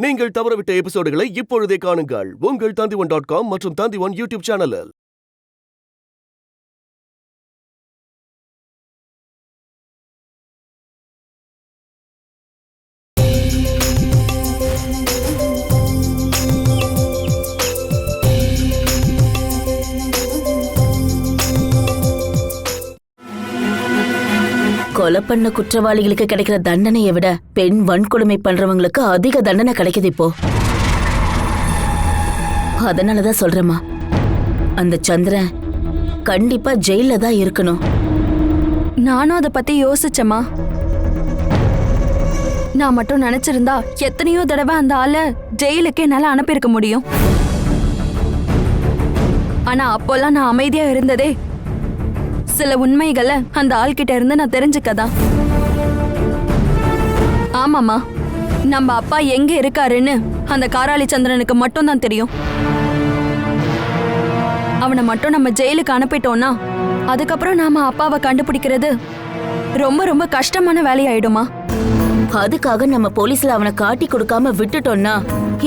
நீங்கள் தவறவிட்ட எபிசோடுகளை இப்பொழுதே காணுங்கள் உங்கள் Tandivan.com மற்றும் Tandivan யூடியூப் சேனலில். கொலை பண்ண குற்றவாளிகளுக்கு கிடைக்கிற தண்டனையை விட பெண் வன்கொடுமை பண்றவங்களுக்கு அதிக தண்டனை கிடைக்குது இப்போ. அதனாலதான் சொல்றேம்மா, அந்த சந்திரன் கண்டிப்பா ஜெயில தான் இருக்கணும். நானும் அதை பத்தி யோசிச்சேம்மா. நான் மட்டும் நினைச்சிருந்தா எத்தனையோ தடவை அந்த ஆளை ஜெயிலுக்கு என்னால அனுப்பியிருக்க முடியும். ஆனா அப்போல்லாம் நான் அமைதியா இருந்ததே சில உண்மைகளை அந்த ஆள்கிட்ட இருந்து நான் தெரிஞ்சுக்கதான். ஆமாமா, நம்ம அப்பா எங்க இருக்காருன்னு அந்த காராளி சந்திரனுக்கு மட்டும் தான் தெரியும். அவனை மட்டும் நம்ம ஜெயிலுக்கு அனுப்பிட்டோம்னா அதுக்கப்புறம் நாம அப்பாவை கண்டுபிடிக்கிறது ரொம்ப ரொம்ப கஷ்டமான வேலையாயிடுமா. அதுக்காக நம்ம போலீஸ்ல அவனை காட்டி கொடுக்காம விட்டுட்டோம்னா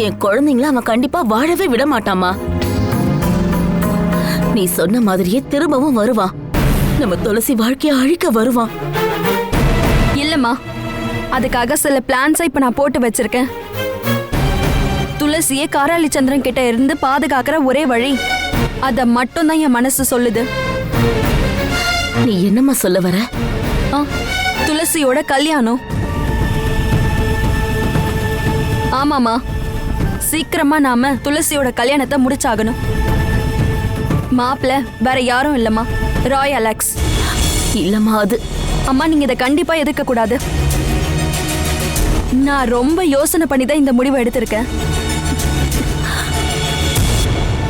என் குழந்தைங்கள அவன் கண்டிப்பா வாழவே விட மாட்டாமா. நீ சொன்ன மாதிரியே திரும்பவும் வருவான். நம்ம துளசி வாழ்க்கைய அழிக்க வருவான். இல்லம்மா, அதுக்காக சில பிளான்ஸை இப்ப நான் போட்டு வச்சிருக்கேன். துளசியை காராளி சந்திரன் கிட்ட இருந்து பாதுகாக்கிற ஒரே வழி அத மட்டும் தான் என் மனசு சொல்லுது. நீ என்னம்மா சொல்ல வர? துளசியோட கல்யாணம். ஆமாமா, சீக்கிரமா நாம துளசியோட கல்யாணத்தை முடிச்சாகணும். மாப்பிள்ள வேற யாரும் இல்லம்மா, ராய் அலெக்ஸ். இல்லம்மா, அது அம்மா நீங்க இதை கண்டிப்பா எதிர்க்க கூடாது. நான் ரொம்ப யோசனை பண்ணி தான் இந்த முடிவை எடுத்திருக்கேன்.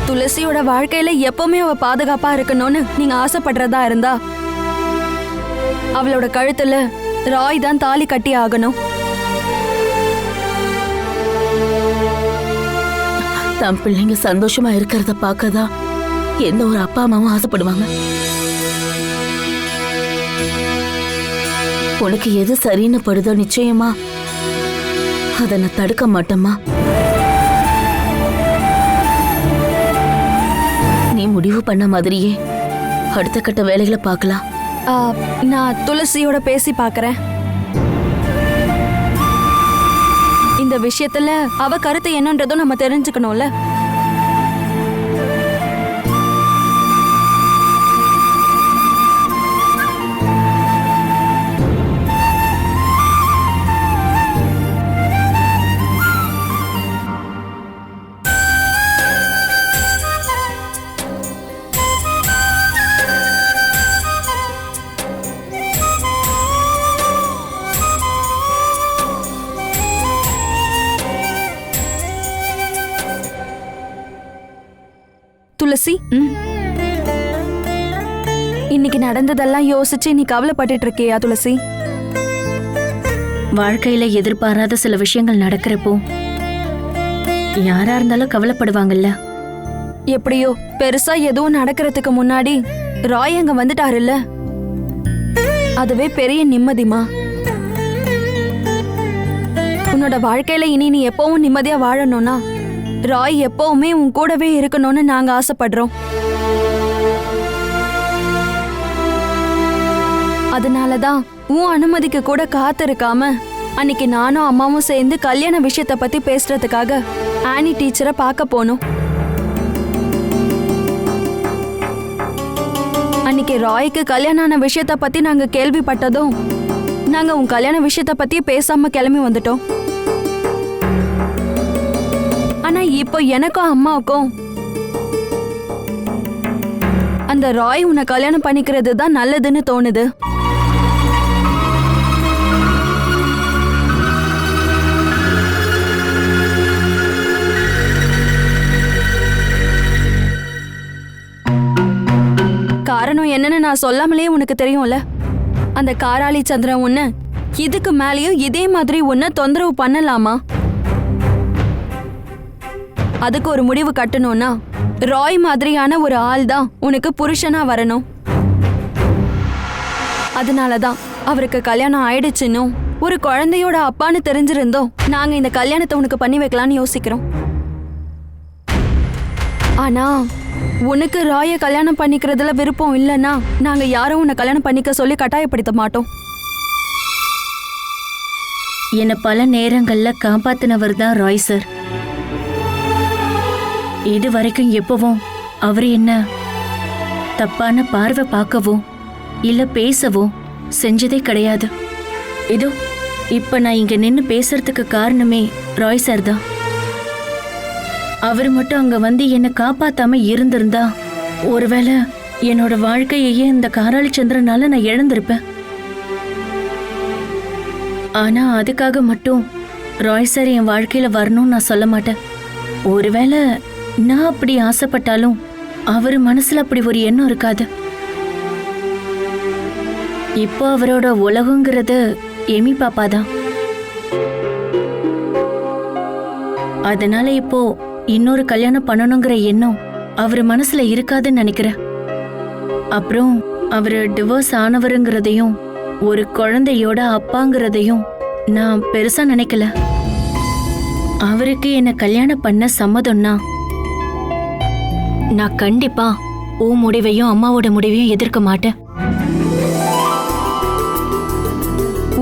துளசியோட வாழ்க்கையில எப்பவுமே அவ பாதுகாப்பா இருக்கணும்னு நீங்க ஆசைப்படுறதா இருந்தா அவளோட கழுத்துல ராய் தான் தாலி கட்டி ஆகணும். தம் பிள்ளைங்க சந்தோஷமா இருக்கிறத பார்க்கதான் எந்த ஒரு அப்பா அம்மாவும் ஆசைப்படுவாங்க. உனக்கு எது சரின்னு படுதோ நிச்சயமா அதை நான் தடுக்க மாட்டேம்மா. நீ முடிவு பண்ண மாதிரியே அடுத்த கட்ட வேலைகளை பார்க்கலாம். நான் துளசியோட பேசி பார்க்கறேன். இந்த விஷயத்துல அவ கருத்து என்னன்றதும் நம்ம தெரிஞ்சுக்கணும்ல. துளசி, இன்னைக்கு நடந்ததெல்லாம் யோசிச்சு நீ கவலைப்பட்டு இருக்கியா துளசி? வாழ்க்கையில எதிர்பாராத சில விஷயங்கள் நடக்கிறப்போ யாரா இருந்தாலும் கவலைப்படுவாங்கல்ல. எப்படியோ பெருசா எதுவும் நடக்கிறதுக்கு முன்னாடி ராய் அங்க வந்துட்டாருல்ல, அதுவே பெரிய நிம்மதிமா. உன்னோட வாழ்க்கையில இனி நீ எப்பவும் நிம்மதியா வாழணும்னா ராய் எப்பவுமே உன் கூடவே இருக்கணும்னு நாங்க ஆசைப்படுறோம். அதனாலதான் உன் அனுமதிக்கு கூட காத்திருக்காம அன்னைக்கு நானும் அம்மாவும் சேர்ந்து கல்யாண விஷயத்த பத்தி பேசுறதுக்காக ஆனி டீச்சரை பார்க்க போனோம். அன்னைக்கு ராய்க்கு கல்யாணம் ஆன விஷயத்த பத்தி நாங்க கேள்விப்பட்டதும் நாங்க உன் கல்யாண விஷயத்த பத்தி பேசாம கிளம்பி வந்துட்டோம். ஆனா இப்போ எனக்கும் அம்மாவுக்கும் அந்த ராய் உன்னை கல்யாணம் பண்ணிக்கிறது தான் நல்லதுன்னு தோணுது. காரணம் என்னன்னு நான் சொல்லாமலே உனக்கு தெரியும்ல. அந்த காராளி சந்திரன் உன்னை இதுக்கு மேலேயும் இதே மாதிரி உன்னை தொந்தரவு பண்ணலாமா? அதுக்கு ஒரு முடிவு கட்டணும்னா ராய் மாதிரியான ஒரு ஆள் தான் உனக்கு புருஷனா வரணும். அதனாலதான் அவருக்கு கல்யாணம் ஆயிடுச்சுன்னும் ஒரு குழந்தையோட அப்பான்னு தெரிஞ்சிருந்தோம் நாங்க இந்த கல்யாணத்தை உனக்கு பண்ணி வைக்கலாம்னு யோசிக்கிறோம். ஆனா உனக்கு ராய கல்யாணம் பண்ணிக்கிறதுல விருப்பம் இல்லைன்னா நாங்க யாரும் உன்னை கல்யாணம் பண்ணிக்க சொல்லி கட்டாயப்படுத்த மாட்டோம். என்னை பல நேரங்கள்ல காப்பாத்தினவர் தான் ராய் சார். இது வரைக்கும் எப்பவும் அவர் என்ன தப்பான பார்வை பார்க்கவோ இல்ல பேசவோ செஞ்சதே கிடையாது. இதோ இப்ப நான் இங்க நின்னு பேசுறதுக்கு காரணமே ராய் சார் தான். அவர் மட்டும் அங்க வந்து என்னை காப்பாத்தாம இருந்திருந்தா ஒருவேளை என்னோட வாழ்க்கையையே இந்த காராளி சந்திரனால நான் இழந்திருப்பேன். ஆனா அதுக்காக மட்டும் ராய் சார் என் வாழ்க்கையில வரணும்னு நான் சொல்ல மாட்டேன். ஒருவேளை நான் அப்படி ஆசைப்பட்டாலும் அவர் மனசுல அப்படி ஒரு எண்ணம் இருக்காது. இப்போ அவரோட உலகங்கிறது எமி பாப்பா தான். அதனால இப்போ இன்னொரு கல்யாணம் பண்ணணுங்கிற எண்ணம் அவர் மனசுல இருக்காதுன்னு நினைக்கிறேன். அப்புறம் அவர் டிவோர்ஸ் ஆனவருங்கிறதையும் ஒரு குழந்தையோட அப்பாங்கிறதையும் நான் பெருசா நினைக்கல. அவருக்கு என்ன கல்யாணம் பண்ண சம்மதம்னா நான் கண்டிப்பா உன் முடிவையும் அம்மாவோட முடிவையும் எதிர்க்க மாட்டேன்.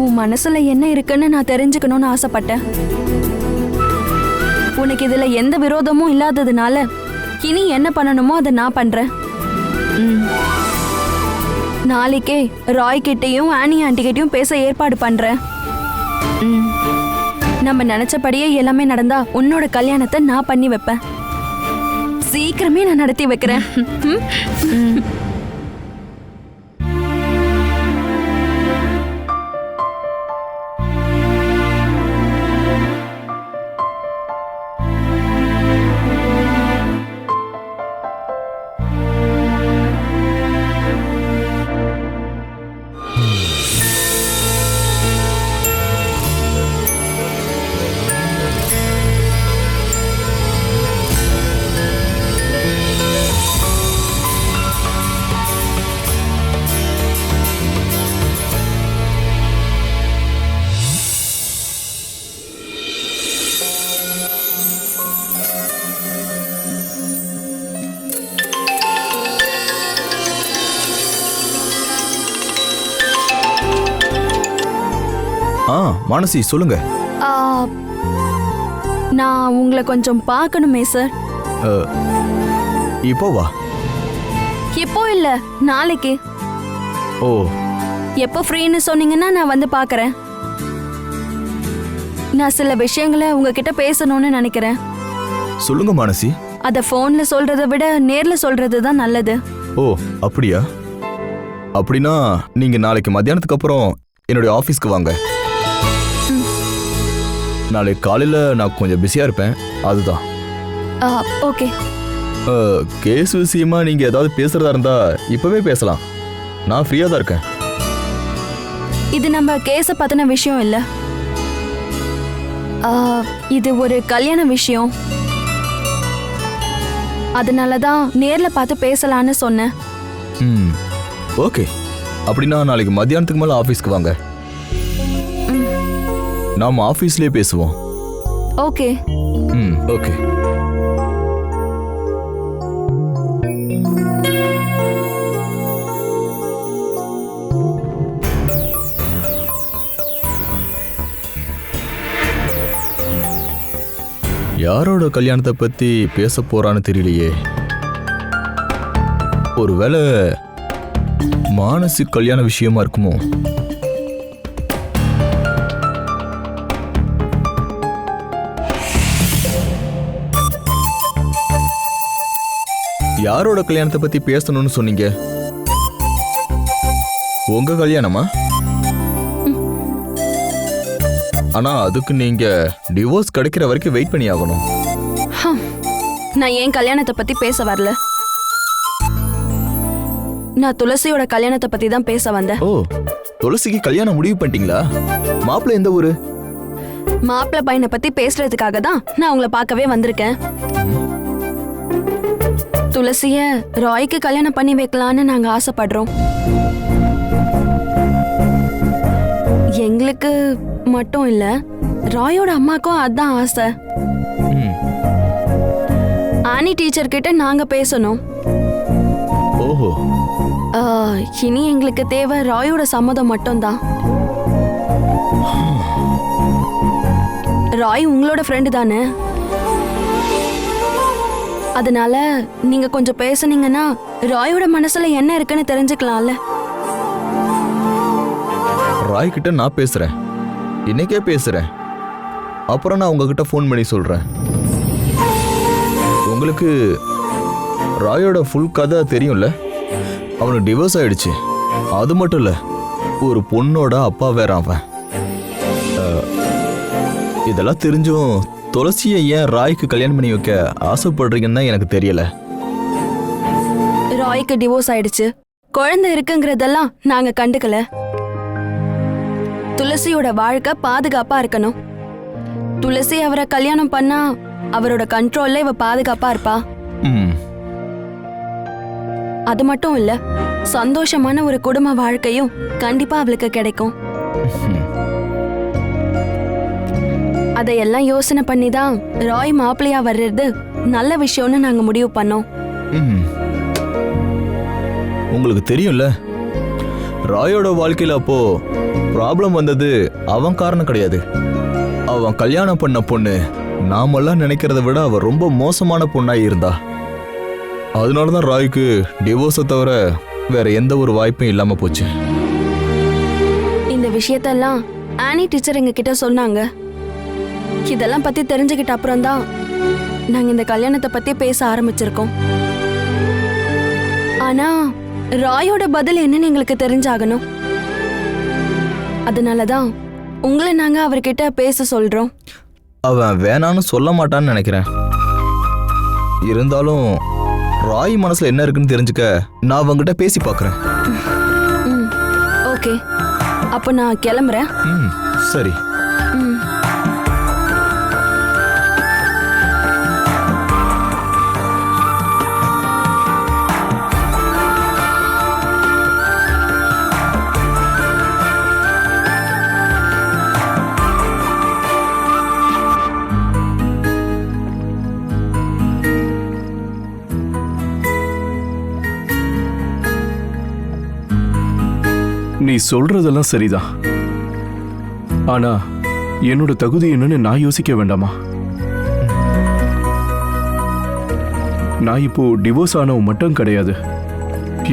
உன் மனசுல என்ன இருக்குன்னு நான் தெரிஞ்சுக்கணும்னு ஆசைப்பட்டேன். உனக்கு இதுல எந்த விரோதமும் இல்லாததுனால இனி என்ன பண்ணணுமோ அதை நான் பண்றேன். நாளைக்கே ராய் கிட்டையும் ஆனி ஆண்டி கிட்டையும் பேச ஏற்பாடு பண்றேன். நம்ம நினைச்சபடியே எல்லாமே நடந்தா உன்னோட கல்யாணத்தை நான் பண்ணி வைப்பேன். சீக்கிரமே நான் நடத்தி வைக்கிறேன். மானசி சொல்லுங்க. நான் உங்களை கொஞ்சம் பார்க்கணுமே சார். இப்போ வா. இப்போ இல்ல, நாளைக்கு. ஓ, எப்போ ஃப்ரீன்னு சொன்னீங்கன்னா நான் வந்து பார்க்கறேன். நான் சில விஷயங்களை உங்ககிட்ட பேசணும்னு நினைக்கிறேன். சொல்லுங்க மானசி. அத போன்ல சொல்றதை விட நேர்ல சொல்றது தான் நல்லது. ஓ அப்படியா? அப்படின்னா நீங்க நாளைக்கு மத்தியானத்துக்கு அப்புறம் என்னுடைய ஆஃபீஸ்க்கு வாங்க. நாளைக்கு காலையில் நான் கொஞ்சம் பிஸியாக இருப்பேன், அதுதான். ஓகே. கேஸ் விஷயமா நீங்கள் ஏதாவது பேசுகிறதா இருந்தால் இப்போவே பேசலாம், நான் ஃப்ரீயாக தான் இருக்கேன். இது நம்ம கேஸை பற்றின விஷயம் இல்லை, இது ஒரு கல்யாண விஷயம். அதனால தான் நேரில் பார்த்து பேசலான்னு சொன்னேன். ஓகே. அப்படின்னா நாளைக்கு மத்தியானத்துக்கு மேலே ஆஃபீஸ்க்கு வாங்க, நாம் ஆஃபீஸ்லேயே பேசுவோம். ஓகே. ஓகே. யாரோட கல்யாணத்தை பத்தி பேச போறான்னு தெரியலையே. ஒருவேளை மானசி கல்யாண விஷயமா இருக்குமோ? யாரோட கல்யாணத்தை பத்தி பேசணும்னு சொன்னீங்க? உங்க கல்யாணமா? ஆனா அதுக்கு நீங்க டிவோர்ஸ் கிடைக்கிற வரைக்கும் வெயிட் பண்ணி ஆகணும். நான் ஏன் கல்யாணத்தை பத்தி பேச வரல, நான் துளசியோட கல்யாணத்தை பத்தி தான் பேச வந்தேன். ஓ, துளசிக்கு கல்யாணம் முடிவு பண்ணிட்டீங்களா? மாப்பிள்ளை எந்த ஊரு? மாப்பிள்ளை பையனை பத்தி பேசுறதுக்காக தான் நான் உங்களை பார்க்கவே வந்திருக்கேன். துளசிய ராய்க்கு கல்யாணம் பண்ணி வைக்கலான்னு நாங்க ஆசைப்படுறோம். எங்களுக்கு மட்டும் இல்ல, ராயோட அம்மாக்கும் அதான் ஆசை. ம். ஆனி டீச்சர் கிட்ட நாங்க பேசணும். ஓஹோ. ஆ, இனி எங்களுக்கு தேவை ராயோட சம்மதம் மட்டும்தான். ராய் உங்களோட ஃப்ரெண்டு தானே, அதனால நீங்க கொஞ்சம் பேசுனீங்கன்னா ராயோட மனசுல என்ன இருக்குன்னு தெரிஞ்சுக்கலாம்ல. ராய் கிட்ட நான் பேசுறேன், இன்னைக்கே பேசுறேன். அப்புறம் நான் உங்ககிட்ட ஃபோன் பண்ணி சொல்றேன். உங்களுக்கு ராயோட ஃபுல் கதை தெரியும்ல? அவனுக்கு டிவோர்ஸ் ஆயிடுச்சு. அது மட்டும் இல்ல, ஒரு பொண்ணோட அப்பா வேற அவன். இதெல்லாம் தெரிஞ்சும் துளசியை ஏன் ராய்க்கு கல்யாணம் பண்ணி வைக்க ஆசைப்படுறீங்கன்னு தான் எனக்கு தெரியல. ராய்க்கு டிவோர்ஸ் ஆயிடுச்சு, குழந்தை இருக்குங்கிறதெல்லாம் நாங்க கண்டுக்கல. துளசியோட வாழ்க்கை பாதுகாப்பா இருக்கணும். துளசி அவரை கல்யாணம் பண்ணா அவரோட கண்ட்ரோல்ல இவ பாதுகாப்பா இருப்பா. ம். அது மட்டும் இல்ல, சந்தோஷமான ஒரு குடும்ப வாழ்க்கையும் கண்டிப்பா அவளுக்கு கிடைக்கும். அதையெல்லாம் யோசனை பண்ணி தான் ராய் மாப்பிள்ளையா வர்றது நல்ல விஷயம்னு நாங்க முடிவு பண்ணோம். ம். உங்களுக்கு தெரியும்ல, ராயோட வாழ்க்கையில அப்போ ப்ராப்ளம் வந்தது அவன் காரணம் கிடையாது. அவன் கல்யாணம் பண்ண பொண்ணு நாமெல்லாம் நினைக்கிறத விட அவ ரொம்ப மோசமான பொண்ணா இருந்தா. அதனாலதான் ராய்க்கு டிவோர்ஸை தவிர வேற எந்த ஒரு வாய்ப்பும் இல்லாம போச்சு. இந்த விஷயத்தெல்லாம் ஆனி டீச்சர் எங்க கிட்ட சொன்னாங்க. இதெல்லாம் பத்தி தெரிஞ்சுக்கிட்ட அப்புறம் தான் நாங்க இந்த கல்யாணத்தை பத்தி பேச ஆரம்பிச்சிருக்கோம். ஆனா ராயோட பதில் என்னன்னு எங்களுக்கு தெரிஞ்சாகணும். அதனாலதான் உங்களை நாங்க அவர்கிட்ட பேச சொல்றோம். அவன் வேணான்னு சொல்ல மாட்டான்னு நினைக்கிறேன். இருந்தாலும் ராய் மனசுல என்ன இருக்குன்னு தெரிஞ்சுக்க நான் அவங்கிட்ட பேசி பார்க்கறேன். ஓகே, அப்போ நான் கிளம்புறேன். ம், சரி. ம். நீ சொல்றதெல்லாம் சரிதான். ஆனா என்னோட தகுதி என்னன்னு நான் யோசிக்க வேண்டாமா? நான் இப்போ டிவோர்ஸ் ஆனவன் மட்டும் கிடையாது,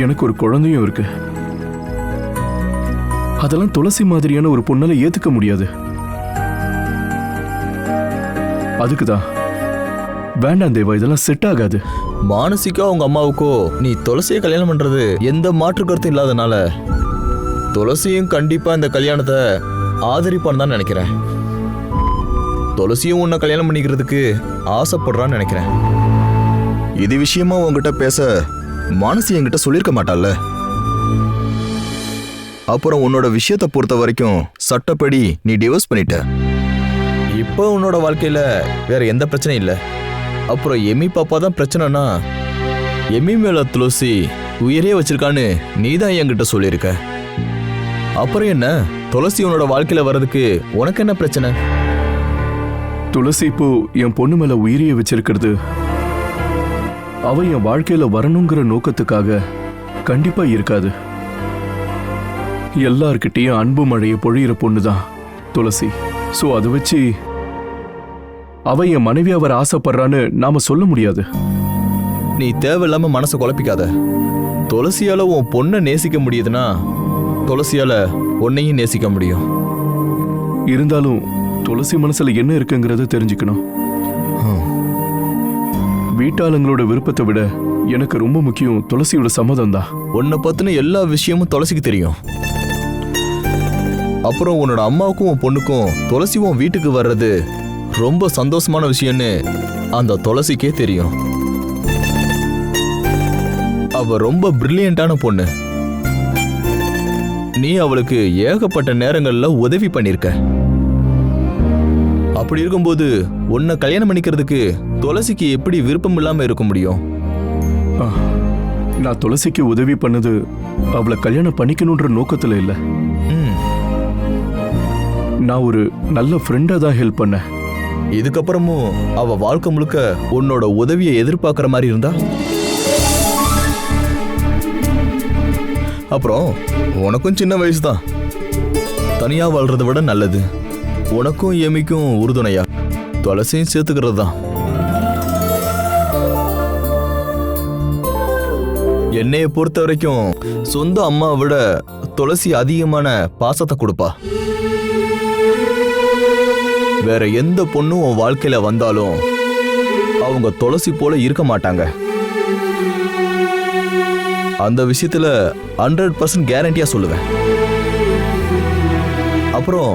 எனக்கு ஒரு குழந்தையும் இருக்கு. அதெல்லாம் துளசி மாதிரியான ஒரு பொண்ணால ஏத்துக்க முடியாது. அதுக்குதான் வேண்டாம் தேவா, இதெல்லாம் செட் ஆகாது. மானசிக்கா உங்க அம்மாவுக்கோ நீ துளசியை கல்யாணம் பண்றது எந்த மாற்று கருத்தும் இல்லாதனால துளசியும் கண்டிப்பா இந்த கல்யாணத்தை ஆதரிப்பான்னு தான் நினைக்கிறேன். துளசியும் உன்னை கல்யாணம் பண்ணிக்கிறதுக்கு ஆசைப்படுறான்னு நினைக்கிறேன். இது விஷயமா உங்ககிட்ட பேச மானசி என்கிட்ட சொல்லியிருக்க மாட்டாள்ல. அப்புறம் உன்னோட விஷயத்தை பொறுத்த வரைக்கும் சட்டப்படி நீ டிவோர்ஸ் பண்ணிட்ட. இப்போ உன்னோட வாழ்க்கையில வேற எந்த பிரச்சனையும் இல்லை. அப்புறம் எமி பாப்பா தான் பிரச்சனைனா எமி மேல துளசி உயிரே வச்சிருக்கான்னு நீ தான் என்கிட்ட சொல்லியிருக்க. அப்புறம் என்ன, துளசி உன்னோட வாழ்க்கையில வர்றதுக்கு உனக்கு என்ன பிரச்சனை? துளசி இப்போ என் பொண்ணு மேல உயிரிய வச்சிருக்கிறது அவ என் வாழ்க்கையில வரணுங்கிற நோக்கத்துக்காக கண்டிப்பா இருக்காது. எல்லார்கிட்டையும் அன்பு மழையை பொழியிற பொண்ணுதான் துளசி. சோ அதை வச்சு அவ என் மனைவியா வர ஆசைப்படுறான்னு நாம சொல்ல முடியாது. நீ தேவையில்லாம மனசை குழப்பிக்காத. துளசியால உன் பொண்ணை நேசிக்க முடியுதுன்னா துளசியால உன்னையும் நேசிக்க முடியும். இருந்தாலும் துளசி மனசுல என்ன இருக்குங்கிறத தெரிஞ்சுக்கணும். வீட்டாளங்களோட விருப்பத்தை விட எனக்கு ரொம்ப முக்கியம் துளசியோட சம்மதம் தான். உன்னை பத்தின எல்லா விஷயமும் துளசிக்கு தெரியும். அப்புறம் உன்னோட அம்மாவுக்கும் உன் பொண்ணுக்கும் துளசி உன் வீட்டுக்கு வர்றது ரொம்ப சந்தோஷமான விஷயம்னு அந்த துளசிக்கே தெரியும். அவ ரொம்ப பிரில்லியண்டான பொண்ணு. நீ அவளுக்கு ஏகப்பட்ட நேரங்கள்ல உதவி பண்ணிருக்க. அப்படி இருக்கும்போது உன்னை கல்யாணம் பண்ணிக்கிறதுக்கு துளசிக்கு எப்படி விருப்பம் இல்லாம இருக்க முடியும்? நான் துளசிக்கு உதவி பண்ணது அவளை கல்யாணம் பண்ணிக்கணும்ன்ற நோக்கத்துல இல்ல. நான் ஒரு நல்ல ஃப்ரெண்டா தான் ஹெல்ப் பண்ணேன். இதுக்கப்புறமும் அவ வாழ்க்கை முழுக்க உன்னோட உதவியை எதிர்பார்க்குற மாதிரி இருந்தா அப்புறம் உனக்கும் சின்ன வயசு தான். தனியா வாழ்றதை விட நல்லது உனக்கும் எமிக்கும் உறுதுணையா துளசியும் சேர்த்துக்கிறது தான். என்னைய பொறுத்த வரைக்கும் சொந்த அம்மாவை விட துளசி அதிகமான பாசத்தை கொடுப்பா. வேற எந்த பொண்ணும் உன் வாழ்க்கையில வந்தாலும் அவங்க துளசி போல இருக்க மாட்டாங்க. அந்த விஷயத்துல 100% கேரண்டியா சொல்லுவேன். அப்புறம்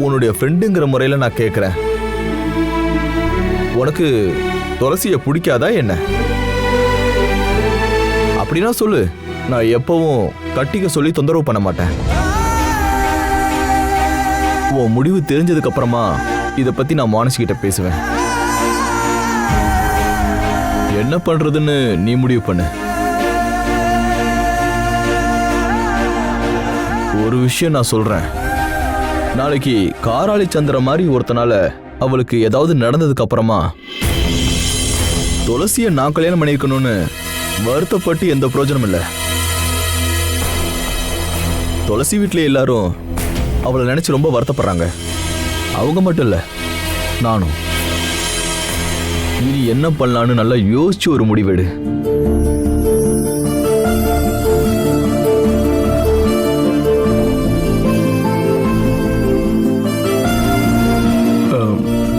உன்னுடைய ஃப்ரெண்டுங்கிற முறையில நான் கேட்கிறேன், உனக்கு துளசிய பிடிக்காதா என்ன? அப்படின்னா சொல்லு, நான் எப்பவும் கட்டிக்க சொல்லி தொந்தரவு பண்ண மாட்டேன். உன் முடிவு தெரிஞ்சதுக்கு அப்புறமா இத பத்தி நான் மானசி கிட்ட பேசுவேன். என்ன பண்றதுன்னு நீ முடிவு பண்ணு. ஒரு விஷயம் நான் சொல்றேன், நாளைக்கு காராளி சந்திர மாதிரி ஒருத்தனால அவளுக்கு ஏதாவது நடந்ததுக்கு அப்புறமா துளசிய நான் கல்யாணம் பண்ணிருக்கணும்னு வருத்தப்பட்டு எந்த பிரயோஜனம் இல்லை. துளசி வீட்டுல எல்லாரும் அவளை நினைச்சு ரொம்ப வருத்தப்படுறாங்க. அவங்க மட்டும் இல்ல, நானும். இனி என்ன பண்ணலான்னு நல்லா யோசிச்சு ஒரு முடிவெடு.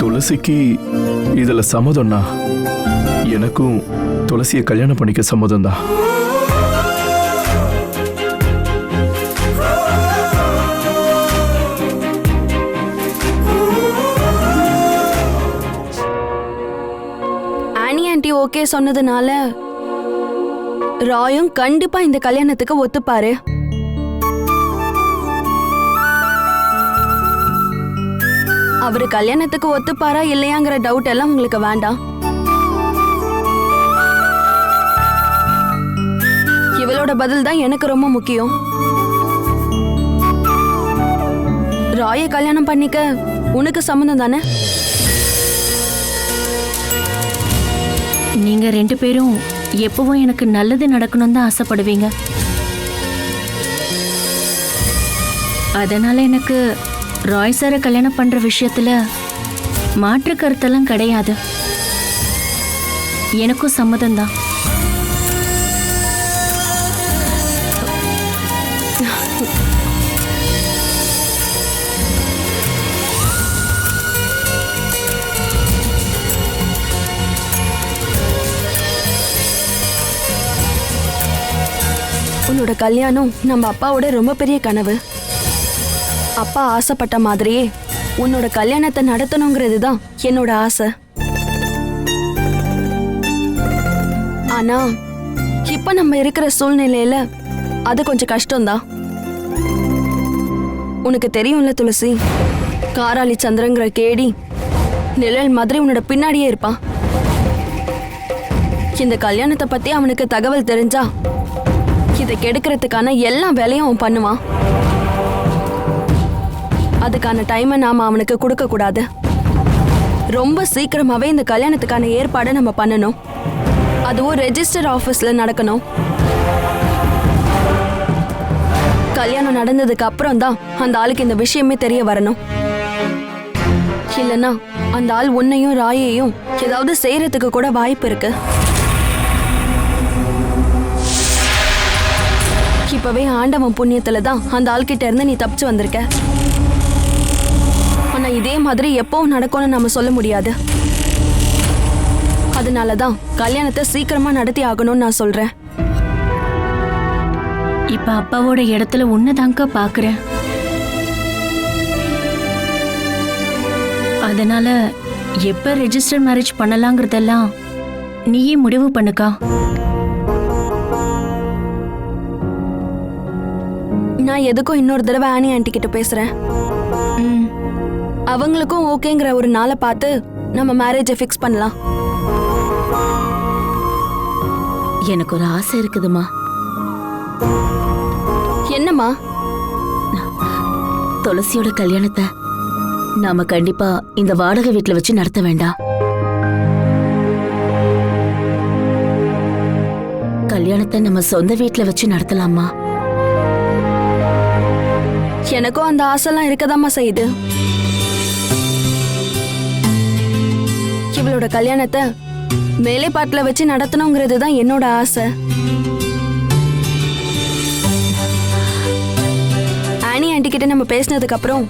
துளசிக்கு இதுல சம்மதம்னா எனக்கும் துளசியை கல்யாணம் பண்ணிக்க சம்மதம் தான். ஆன்ட்டி ஓகே சொன்னதுனால ராயும் கண்டிப்பா இந்த கல்யாணத்துக்கு ஒத்துப்பாரு. அவரு கல்யாணத்துக்கு ஒத்துப்பாரா இல்லையாங்கிற டவுட் எல்லாம் உங்களுக்கு வேண்டாம். இவளோட பதில் தான் எனக்கு ரொம்ப முக்கியம். ராயை கல்யாணம் பண்ணிக்க உனக்கு சம்மதம் தானே? நீங்க 2 பேரும் எப்பவும் எனக்கு நல்லது நடக்கணும்னு தான் ஆசைப்படுவீங்க. அதனால எனக்கு ராய் சாரை கல்யாணம் பண்ற விஷயத்துல மாற்று கருத்தெல்லாம் கிடையாது. எனக்கும் சம்மதம் தான். உன்னோட கல்யாணம் நம்ம அப்பாவோட ரொம்ப பெரிய கனவு. அப்பா ஆசைப்பட்ட மாதிரியே உன்னோட கல்யாணத்தை நடத்தணுங்கிறது தான் என்னோட ஆசை. ஆனா இப்ப நம்ம இருக்கிற சூழ்நிலையில அது கொஞ்சம் கஷ்டம்தான். உனக்கு தெரியும்ல துளசி, காராளி சந்திரங்கிற கேடி நிழல் மாதிரி உன்னோட பின்னாடியே இருப்பான். இந்த கல்யாணத்தை பத்தி அவனுக்கு தகவல் தெரிஞ்சா இதை கெடுக்கிறதுக்கான எல்லா வேலையும் அவன் பண்ணுவான். அதுக்கான டைமை நாம அவனுக்கு கொடுக்க கூடாது. ரொம்ப சீக்கிரமாவே இந்த கல்யாணத்துக்கான ஏற்பாடை நம்ம பண்ணணும். அதுவும் ரெஜிஸ்டர் ஆபீஸ்ல நடக்கணும். கல்யாணம் நடந்ததுக்கு அப்புறம் தான் அந்த ஆளுக்கு இந்த விஷயமே தெரிய வரணும். இல்லைன்னா அந்த ஆள் உன்னையும் ராயையும் ஏதாவது செய்யறதுக்கு கூட வாய்ப்பு இருக்கு. இப்பவே ஆண்டவன் புண்ணியத்துல தான் அந்த ஆள்கிட்ட இருந்து நீ தப்பிச்சு வந்திருக்க. ஆனா இதே மாதிரி எப்பவும் நடக்கும்னு நாம சொல்ல முடியாது. அதனாலதான் கல்யாணத்தை சீக்கிரமா நடத்தி ஆகணும்னு நான் சொல்றேன். இப்ப அப்பாவோட இடத்துல உன்னதாங்க பாக்குறேன். அதனால எப்ப ரெஜிஸ்டர் மேரேஜ் பண்ணலாங்கிறதெல்லாம் நீயே முடிவு பண்ணுக்கா. நான் எதுக்கும் இன்னொரு தடவை ஆனி ஆண்டி கிட்ட பேசுறேன். அவங்களுக்கும் ஓகேங்கிற ஒரு நாளை பார்த்து நம்ம மேரேஜை ஃபிக்ஸ் பண்ணலாம். எனக்கு ஒரு ஆசை இருக்குதுமா. என்னம்மா? துளசியோட கல்யாணத்தை நாம கண்டிப்பா இந்த வாடகை வீட்டுல வச்சு நடத்த வேண்டாம். கல்யாணத்தை நம்ம சொந்த வீட்டுல வச்சு நடத்தலாமா? எனக்கும் அந்த ஆசைலாம் இருக்கதாம்மா செய்யுது. இவளோட கல்யாணத்தை மேலைப்பாட்டுல வச்சு நடத்தணுங்கிறது தான் என்னோட ஆசை. ஆனி ஆண்டி கிட்ட நம்ம பேசினதுக்கு அப்புறம்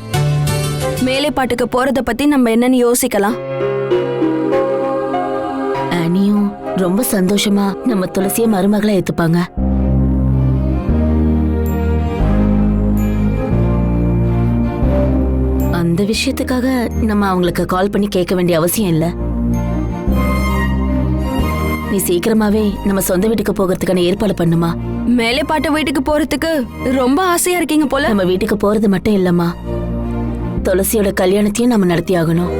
மேலைப்பாட்டுக்கு போறத பத்தி நம்ம என்னன்னு யோசிக்கலாம். ஆனியும் ரொம்ப சந்தோஷமா நம்ம துளசிய மருமகளை ஏத்துப்பாங்க. அந்த விஷயத்துக்காக நம்ம அவங்களுக்கு கால் பண்ணி கேட்க வேண்டிய அவசியம் இல்ல. நீ சீக்கிரமாவே நம்ம சொந்த வீட்டுக்கு போகிறதுக்கான ஏற்பாடு பண்ணுமா. மேலைப்பாட்டு வீட்டுக்கு போறதுக்கு ரொம்ப ஆசையா இருக்கீங்க போல. நம்ம வீட்டுக்கு போறது மட்டும் இல்லம்மா, துளசியோட கல்யாணத்தையும் நம்ம நடத்தி ஆகணும்.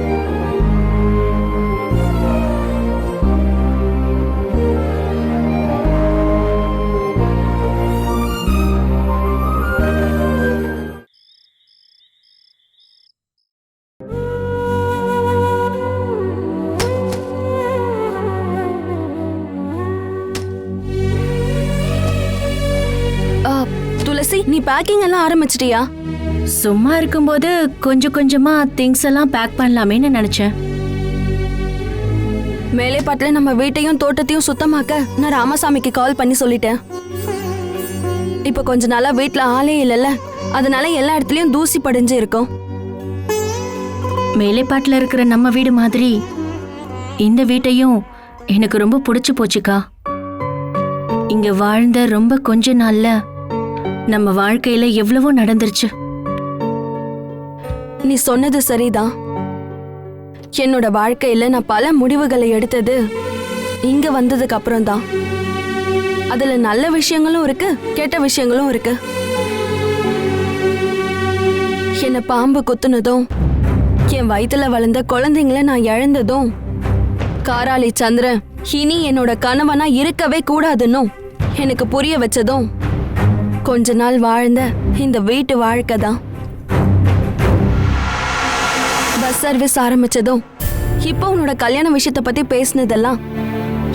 துளசி, நீ பேக்கிங் எல்லாம் ஆரம்பிச்சிட்டியா? சும்மா இருக்கும்போது கொஞ்சம் கொஞ்சமா திங்ஸ் எல்லாம் பேக் பண்ணலாமேன்னு நினைச்சேன். மேலைப்பாட்டுல நம்ம வீட்டையும் தோட்டத்தையும் சுத்தமாக்க நான் ராமசாமிக்கு கால் பண்ணி சொல்லிட்டேன். இப்ப கொஞ்ச நாளா வீட்ல ஆளே இல்லைல்ல, அதனால எல்லா இடத்துலயும் தூசி படிஞ்சு இருக்கும். மேலைப்பாட்டுல இருக்கிற நம்ம வீடு மாதிரி இந்த வீட்டையும் எனக்கு ரொம்ப பிடிச்சு போச்சுக்கா. இங்க வாழ்ந்த ரொம்ப கொஞ்ச நாள்ல நம்ம வாழ்க்கையில எவ்வளவோ நடந்துருச்சு. நீ சொன்னது சரிதான். என்னோட வாழ்க்கையில நான் பல முடிவுகளை எடுத்தது இங்க வந்ததுக்கு அப்புறம் தான். அதுல நல்ல விஷயங்களும் இருக்கு, கெட்ட விஷயங்களும் இருக்கு. என்ன பாம்பு குத்துனதும், என் வயித்துல வளர்ந்த குழந்தைங்கள நான் இழந்ததும், காராளி சந்திரன் இனி என்னோட கணவனா இருக்கவே கூடாதுன்னும் எனக்கு புரிய வச்சதும், கொஞ்ச நாள் வாழ்ந்த இந்த வீட்டு வாழ்க்கை தான். பஸ் சர்வீஸ் ஆரம்பிச்சதும், இப்போ உன்னோட கல்யாண விஷயத்தை பத்தி பேசினதெல்லாம்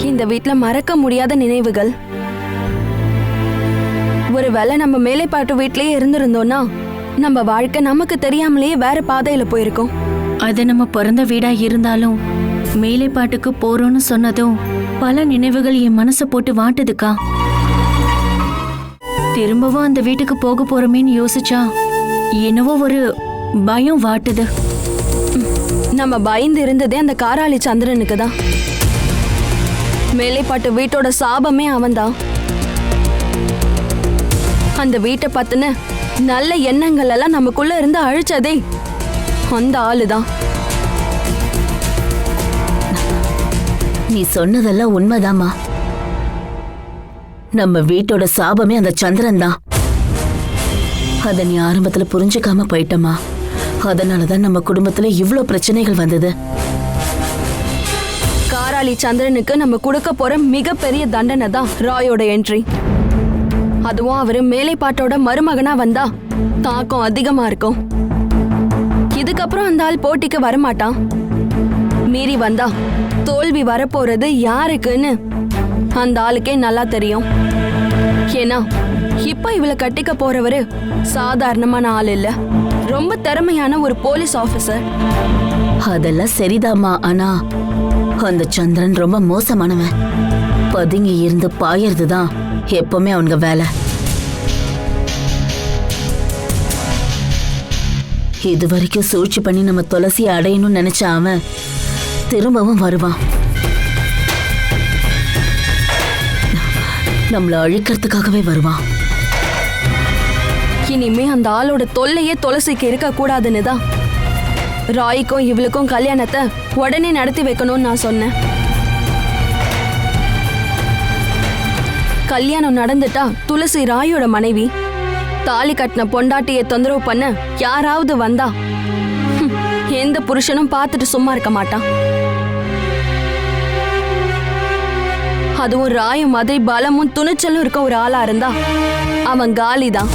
இந்த வீட்ல மறக்க முடியாத நினைவுகள். ஒருவேளை நம்ம மேலைப்பாட்டு வீட்லயே இருந்திருந்தோம்னா நம்ம வாழ்க்கை நமக்கு தெரியாமலேயே வேற பாதையில போயிருக்கோம். அது நம்ம பிறந்த வீடா இருந்தாலும் மேலைப்பாட்டுக்கு போறோம்னு சொன்னதும் பல நினைவுகள் என் மனசை போட்டு வாட்டுதுக்கா. திரும்பவும் அந்த வீட்டுக்கு போக போறோமேன்னு யோசிச்சா என்னவோ ஒரு பயம் வாட்டுது. நம்ம பயந்து இருந்ததே அந்த காராளி சந்திரனுக்கு தான். மேலைப்பாட்டு வீட்டோட சாபமே அவன்தான். அந்த வீட்டை பத்தின நல்ல எண்ணங்கள் எல்லாம் நமக்குள்ள இருந்து அழிச்சதே அந்த ஆளுதான். நீ சொன்னதெல்லாம் உண்மைதாம்மா. நம்ம வீட்டோட சாபமே அந்த சந்திரன் தான். அத நீ ஆரம்பத்துல புரிஞ்சுக்காம போயிட்டமா. அதனாலதான் நம்ம குடும்பத்துல இவ்ளோ பிரச்சனைகள் வந்தது. காராளி சந்திரனுக்கு நம்ம கொடுக்க போற மிகப்பெரிய தண்டனை தான் ராயோட என்ட்ரி. அதுவும் அவரு மேலைப்பாட்டோட மருமகனா வந்தா தாக்கம் அதிகமா இருக்கும். இதுக்கப்புறம் அந்த ஆள் போட்டிக்கு வரமாட்டான். மீறி வந்தா தோல்வி வரப்போறது யாருக்குன்னு அந்த ஆளுக்கே நல்லா தெரியும். ஏன்னா இப்ப இவளை கட்டிக்க போறவரு சாதாரணமான ஆள் இல்ல, ரொம்ப திறமையான ஒரு போலீஸ் ஆபீசர். அதெல்லாம் சரிதாம்மா. ஆனா அந்த சந்திரன் ரொம்ப மோசமானவன். பதுங்கி இருந்து பாயறதுதான் எப்பவுமே அவனுங்க வேலை. இது வரைக்கும் சூழ்ச்சி பண்ணி நம்ம துளசியை அடையணும்னு நினைச்ச அவன் திரும்பவும் வருவான். நம்மள அழிக்கிறதுக்காகவே வருவான். இனிமே அந்த ஆளோட தொல்லையே துளசிக்கு இருக்க கூடாதுன்னு தான் ராய்க்கும் இவளுக்கும் கல்யாணத்தை உடனே நடத்தி வைக்கணும்னு நான் சொன்னேன். கல்யாணம் நடந்துட்டா துளசி ராயோட மனைவி. தாலி கட்டின பொண்டாட்டியை தொந்தரவு பண்ண யாராவது வந்தா எந்த புருஷனும் பார்த்துட்டு சும்மா இருக்க மாட்டான். அதுவும் ராய மாதிரி பலமும் துணிச்சலும் இருக்க ஒரு ஆளா இருந்தா அவன் காலிதான்.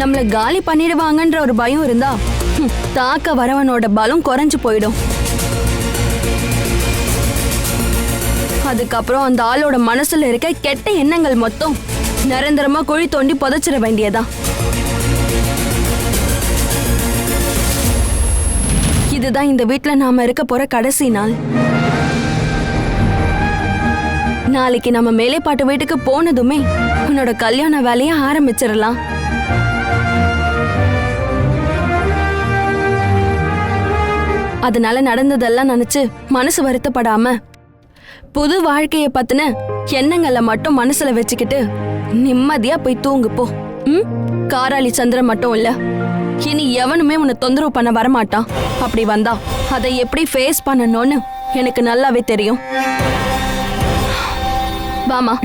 நம்மள காலி பண்ணிடுவாங்கன்ற ஒரு பயம் இருந்தா தாக்க வரவனோட பலம் குறைஞ்சு போயிடும். அதுக்கப்புறம் அந்த ஆளோட மனசுல இருக்க கெட்ட எண்ணங்கள் மொத்தம் நிரந்தரமா குழி தோண்டி புதைச்சிட வேண்டியதா. இதுதான் இந்த வீட்ல நாம இருக்க போற கடைசி நாள். நாளைக்கு நம்ம மேலேப்பாட்டு வீட்டுக்கு போனதுமே உன்னோட கல்யாண வேலையை ஆரம்பிச்சிடலாம். அதனால நடந்ததெல்லாம் நினைச்சு மனசு வருத்தப்படாம புது வாழ்க்கைய பத்தின எண்ணங்களை மட்டும் மனசுல வச்சுக்கிட்டு நிம்மதியா போய் தூங்கு போ. காராளி சந்திரன் மட்டும் இல்ல, இனி எவனுமே உன்னை தொந்தரவு பண்ண வரமாட்டான். அப்படி வந்தா அதை எப்படி ஃபேஸ் பண்ணணும்னு எனக்கு நல்லாவே தெரியும். வாமா.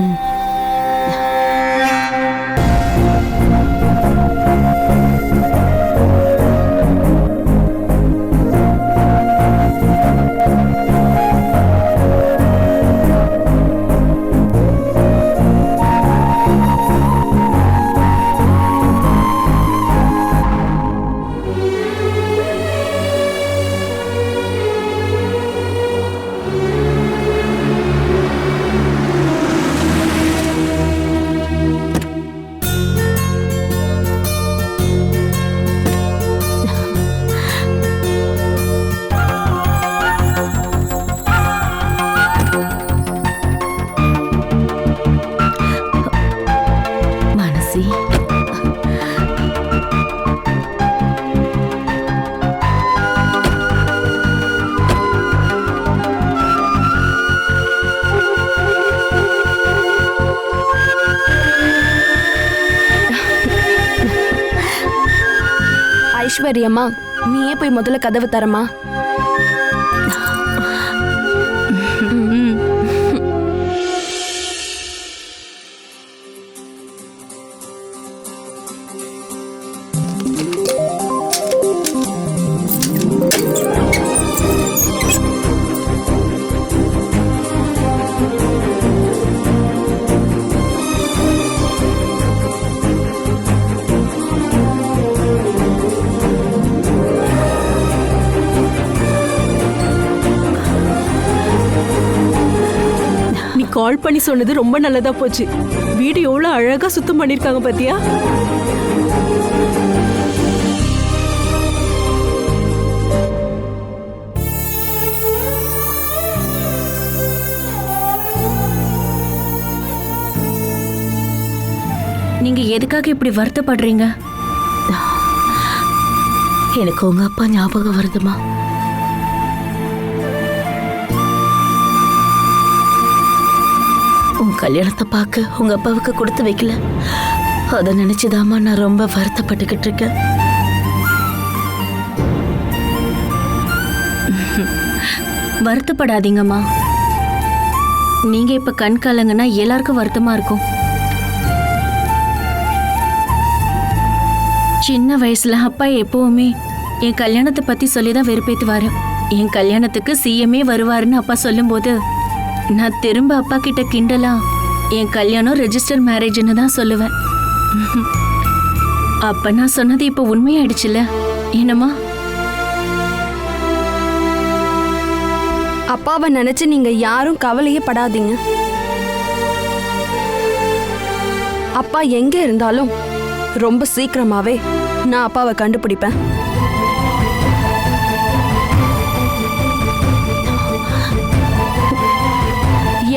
ஐஸ்வர்யம்மா, நீயே போய் முதல்ல கதவு தரமா. கால் பண்ணி சொன்னது ரொம்ப நல்லதா போச்சு. வீடு எவ்வளவு அழகா சுத்தம் பண்ணிருக்காங்க பாத்தியா? நீங்க எதுக்காக இப்படி வருத்தப்படுறீங்க? எனக்கு உங்க அப்பா ஞாபகம் வருதுமா. உன் கல்யாணத்தை பார்க்க உங்க அப்பாவுக்கு கொடுத்து வைக்கல. அதை நினைச்சுதாமா நான் ரொம்ப வருத்தப்பட்டுக்கிட்டு இருக்கேன். வருத்தப்படாதீங்கம்மா. நீங்க இப்ப கண் கலங்கன்னா எல்லாருக்கும் வருத்தமா இருக்கும். சின்ன வயசுல அப்பா எப்பவுமே என் கல்யாணத்தை பத்தி சொல்லிதான் வெறுப்பேத்துவாரு. என் கல்யாணத்துக்கு சிஎம்ஏ வருவாருன்னு அப்பா சொல்லும்போது நான் திரும்ப அப்பா கிட்ட கிண்டலா என் கல்யாணம் ரெஜிஸ்டர் மேரேஜ்னு தான் சொல்லுவேன். அப்ப நான் சொன்னது இப்ப உண்மையாயிடுச்சுல. என்னம்மா? அப்பாவை நினைச்சு நீங்க யாரும் கவலையே படாதீங்க. அப்பா எங்க இருந்தாலும் ரொம்ப சீக்கிரமாவே நான் அப்பாவை கண்டுபிடிப்பேன்.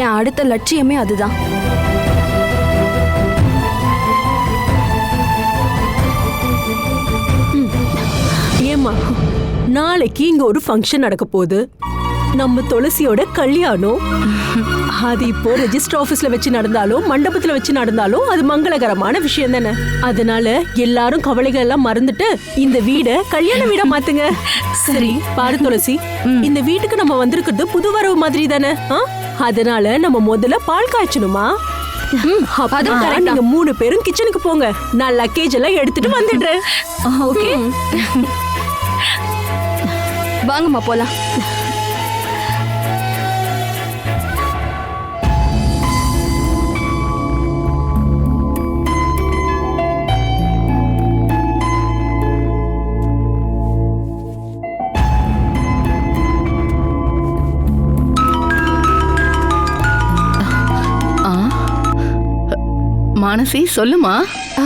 என் அடுத்த லட்சியமே அதுதான். ஏமா, நாளைக்கு இங்க ஒரு ஃபங்க்ஷன் நடக்க போகுது. நம்ம துளசியோட கல்யாணம். அது இப்போ ரெஜிஸ்டர் ஆபீஸ்ல வச்சு நடந்தாலும் மண்டபத்துல வச்சு நடந்தாலும் அது மங்களகரமான விஷயம் தானே. அதனால எல்லாரும் கவலைகள் எல்லாம் மறந்துட்டு இந்த வீட கல்யாண வீடா மாத்துங்க. சரி பாரு துளசி, இந்த வீட்டுக்கு நம்ம வந்திருக்கிறது புது வரவு மாதிரி தானே. அதனால நம்ம முதல்ல பால் காய்ச்சணுமா. நீங்க 3 பேரும் கிச்சனுக்கு போங்க. நான் லக்கேஜ் எல்லாம் எடுத்துட்டு வந்துடுறேன். ஓகே, வாங்கம்மா போலாம். மானசி சொல்லுமா. ஆ,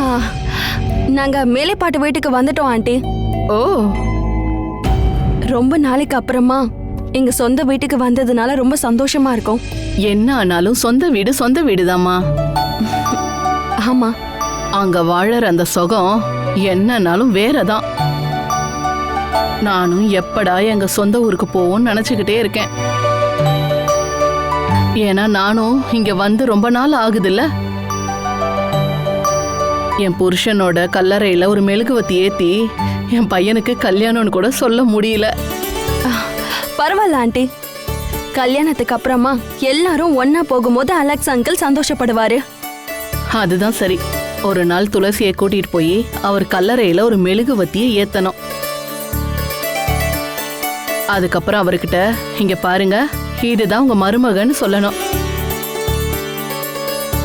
நாங்க மேலைப்பாட்டு வீட்டுக்கு வந்துட்டோம் ஆண்டி. ஓ, ரொம்ப நாளைக்கு அப்புறமா எங்க சொந்த வீட்டுக்கு வந்ததுனால ரொம்ப சந்தோஷமா இருக்கும். என்ன ஆனாலும் சொந்த வீடுதாம்மா. ஆமா, அங்க வாழற அந்த சுகம் என்னன்னாலும் வேறதான். நானும் எப்படா எங்க சொந்த ஊருக்கு போவோம்னு நினைச்சுக்கிட்டே இருக்கேன். ஏன்னா நானும் இங்க வந்து ரொம்ப நாள் ஆகுதுல்ல. என் புருஷனோட கல்லறையில ஒரு மெழுகுவத்தி ஏத்தி என் பையனுக்கு கல்யாணம்னு கூட சொல்ல முடியல. பரவாயில்ல ஆண்டி. கல்யாணத்துக்கு அப்புறமா எல்லாரும் ஒன்னா போகும்போது அலெக்ஸ் அங்கிள் சந்தோஷப்படுவாரு. அதுதான் சரி. ஒரு நாள் துளசியை கூட்டிட்டு போய் அவர் கல்லறையில ஒரு மெழுகுவத்தியை ஏத்தணும். அதுக்கப்புறம் அவர்கிட்ட இங்க பாருங்க, இதுதான் உங்க மருமகன்னு சொல்லணும்.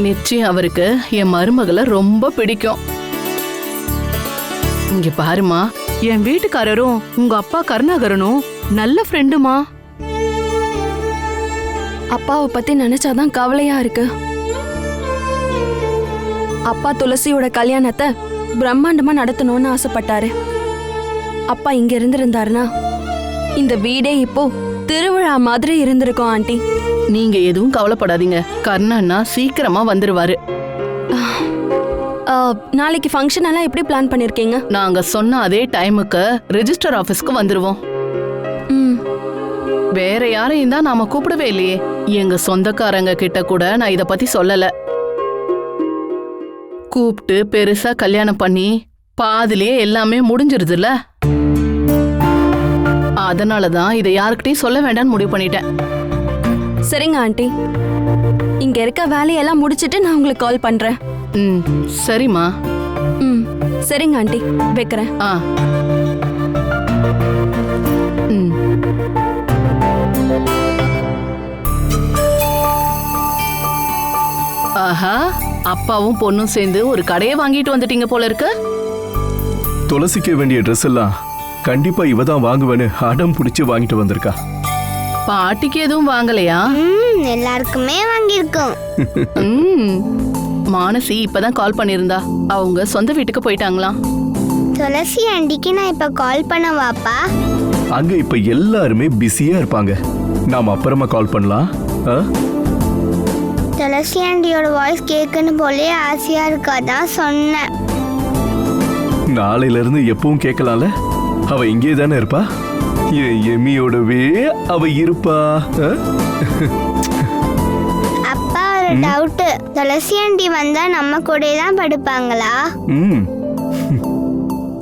நிச்சயம் அவருக்கு என் மருமகளை ரொம்ப பிடிக்கும். இங்க பாருமா, என் வீட்டுக்காரரும் உங்க அப்பா கருணாகரனும் நல்ல ஃப்ரெண்டுமா. அப்பாவை பத்தி நினைச்சாதான் கவலையா இருக்கு. அப்பா துளசியோட கல்யாணத்தை பிரம்மாண்டமா நடத்தணும்னு ஆசைப்பட்டாரு. அப்பா இங்க இருந்திருந்தாருன்னா இந்த வீடே இப்போ திருவிழா மாதிரி இருந்திருக்கும் ஆண்டி. நீங்க எதுவும் கவலைப்படாதீங்க, கர்ணன்னா சீக்கிரமா வந்துருவாரு. நாளைக்கு ஃபங்க்ஷன் எல்லாம் எப்படி பிளான் பண்ணிருக்கீங்க? நாங்க சொன்ன அதே டைமுக்கு ரெஜிஸ்டர் ஆபீஸ்க்கு வந்துருவோம். வேற யாரையும் தான் நாம கூப்பிடவே இல்லையே. எங்க சொந்தக்காரங்க கிட்ட கூட நான் இத பத்தி சொல்லல. கூப்பிட்டு பெருசா கல்யாணம் பண்ணி பாதிலேயே எல்லாமே முடிஞ்சிருதுல்ல. அதனாலதான் இதை யாருக்கிட்டையும் சொல்ல வேண்டாம்னு முடிவு பண்ணிட்டேன். சரிங்க ஆண்டி, இங்க இருக்க வேலையெல்லாம் முடிச்சிட்டு நான் உங்களுக்கு கால் பண்றேன். சரிம்மா. சரிங்க ஆண்டி, வைக்கிறேன். ஆஹா, அப்பாவும் பொண்ணும் சேர்ந்து ஒரு கடையை வாங்கிட்டு வந்துட்டீங்க போல இருக்கு. துளசிக்க வேண்டிய ட்ரெஸ் எல்லாம் கண்டிப்பா இவ தான் வாங்குவேன்னு அடம் பிடிச்சு வாங்கிட்டு வந்திருக்கா. பாட்டிக்கு எதுவும் வாங்கலையா? எல்லாருக்குமே வாங்கியிருக்கோம். மானசி இப்பதான் கால் பண்ணிருந்தா. அவங்க சொந்த வீட்டுக்கு போயிட்டாங்களாம். துளசி ஆண்டிக்கு நான் இப்ப கால் பண்ணவாப்பா? அங்க இப்ப எல்லாருமே பிஸியா இருப்பாங்க. நாம அப்புறமா கால் பண்ணலாம். துளசி ஆண்டியோட வாய்ஸ் கேட்கணும் போலே ஆசையா இருக்காதான் சொன்னேன். நாளையில இருந்து எப்பவும் கேட்கலாம்ல. அவ இங்கே தானே இருப்பா. என் எம்மியோடவே அவ இருப்பா. அப்பா ஒரு டவுட், துளசி ஆண்டி வந்தா நம்ம கூட தான் படுப்பாங்களா?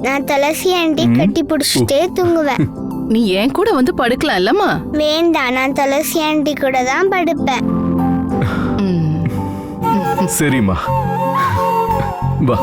நான் துளசி ஆண்டி கட்டி பிடிச்சிட்டே தூங்குவேன். நீ என் கூட வந்து படுக்கலாம் இல்லம்மா? வேண்டாம், நான் துளசி ஆண்டி கூட தான் படுப்பேன். சரிம்மா, வா.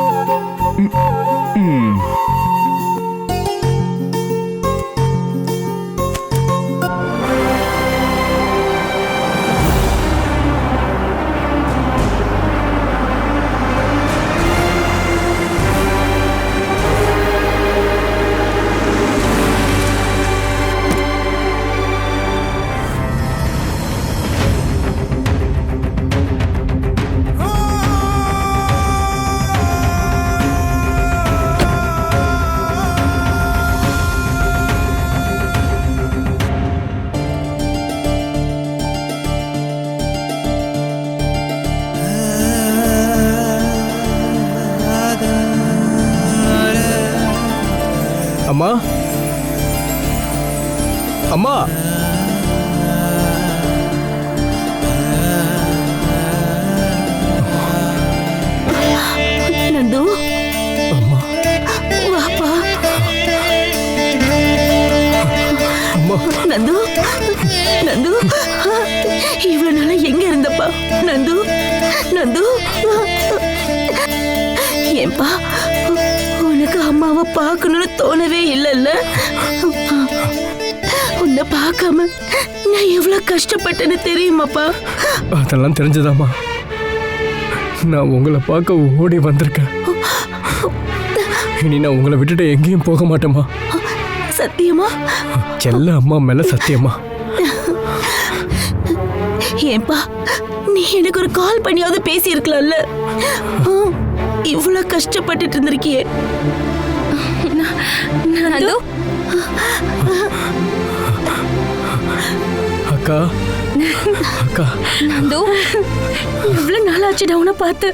அம்மா, அம்மா, நந்து, அம்மா, வாப்பா. அம்மா, நந்து, நந்து, இவ்வளவு நாளா எங்க இருந்தப்பா? நந்து, நந்து, ஏன்பா உனக்கு அம்மாவை பார்க்கணும்னு தோணவே இல்லைல்ல? உன்னை பார்க்காம நான் எவ்வளவு கஷ்டப்பட்டேன்னு தெரியுமாப்பா? அதெல்லாம் தெரிஞ்சதாம்மா. நான் உங்களை பார்க்க ஓடி வந்திருக்கேன். இனி நான் உங்களை விட்டுட்டு எங்கேயும் போக மாட்டேம்மா. சத்தியமா? செல்ல அம்மா மேல சத்தியமா. ஏன்பா நீ எனக்கு ஒரு கால் பண்ணியாவது பேசி இருக்கலாம்ல. இவ்வளவு கஷ்டப்பட்டுட்டு இருந்திருக்கியே. நந்து அக்கா அக்கா நந்து இவ்வளவு நாள் ஆச்சுடா உன்னை பார்த்து.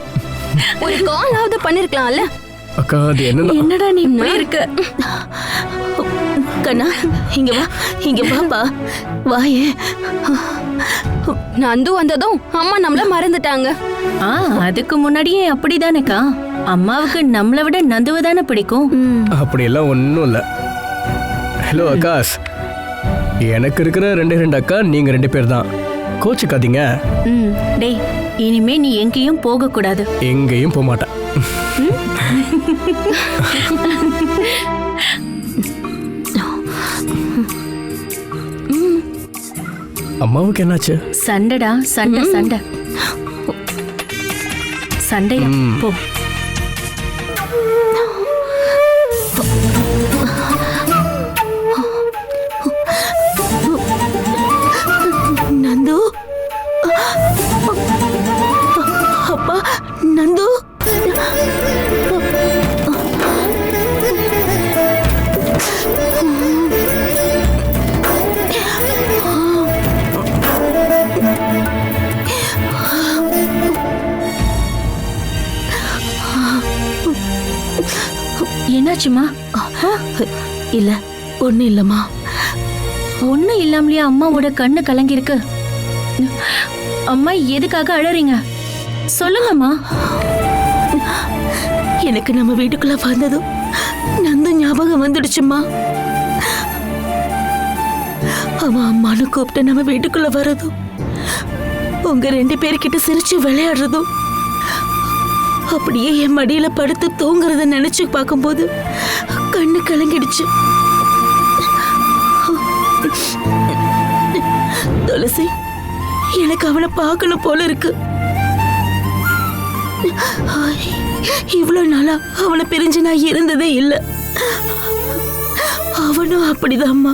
ஒரு காலாவது பண்ணிருக்கலாம்ல. அக்கா அது என்ன என்னடா நீ இப்படி இருக்க? கண்ணா இங்க வா, இங்க வாப்பா, வாயே. நந்து வந்ததும் அம்மா நம்மள மறந்துட்டாங்க. அதுக்கு முன்னாடியே அப்படிதானேக்கா. அம்மாவுக்கு நம்மளை விட நந்துவை தானே பிடிக்கும். அப்படியெல்லாம் ஒன்றும் இல்லை. ஹலோ அக்காஸ், எனக்கு இருக்கிற 2 அக்கா, நீங்க 2 பேர் தான். கோச்சுக்காதீங்க. டேய், இனிமே நீ எங்கேயும் போக கூடாது. எங்கேயும் போக மாட்டேன். அம்மாவுக்கு என்னாச்சு? சண்டைடா, சண்டை சண்டை சண்டையா? போ. நந்து, அப்பா நந்து. என்னாச்சுமா? இல்ல, ஒண்ணு இல்லம்மா. ஒண்ணு இல்லாமலையா அம்மாவோட கண்ணு கலங்கிருக்கு? அம்மா எதுக்காக அழறீங்க? சொல்லுங்கம்மா. எனக்கு நம்ம வீட்டுக்குள்ள வந்ததும் நந்து ஞாபகம் வந்துடுச்சுமா. அவன் அம்மானு கூப்பிட்டு நம்ம வீட்டுக்குள்ள வரதும், உங்க 2 பேர்கிட்ட சிரிச்சு விளையாடுறதும், அப்படியே என் மடியில படுத்து தூங்குறத நினைச்சு பார்க்கும்போது கண்ணு கலங்கிடுச்சு. துளசி, எனக்கு அவனை பார்க்கணும் போல இருக்கு. இவ்வளவு நாளா அவனை பிரிஞ்சு நான் இருந்ததே இல்லை. அவனும் அப்படிதான்மா.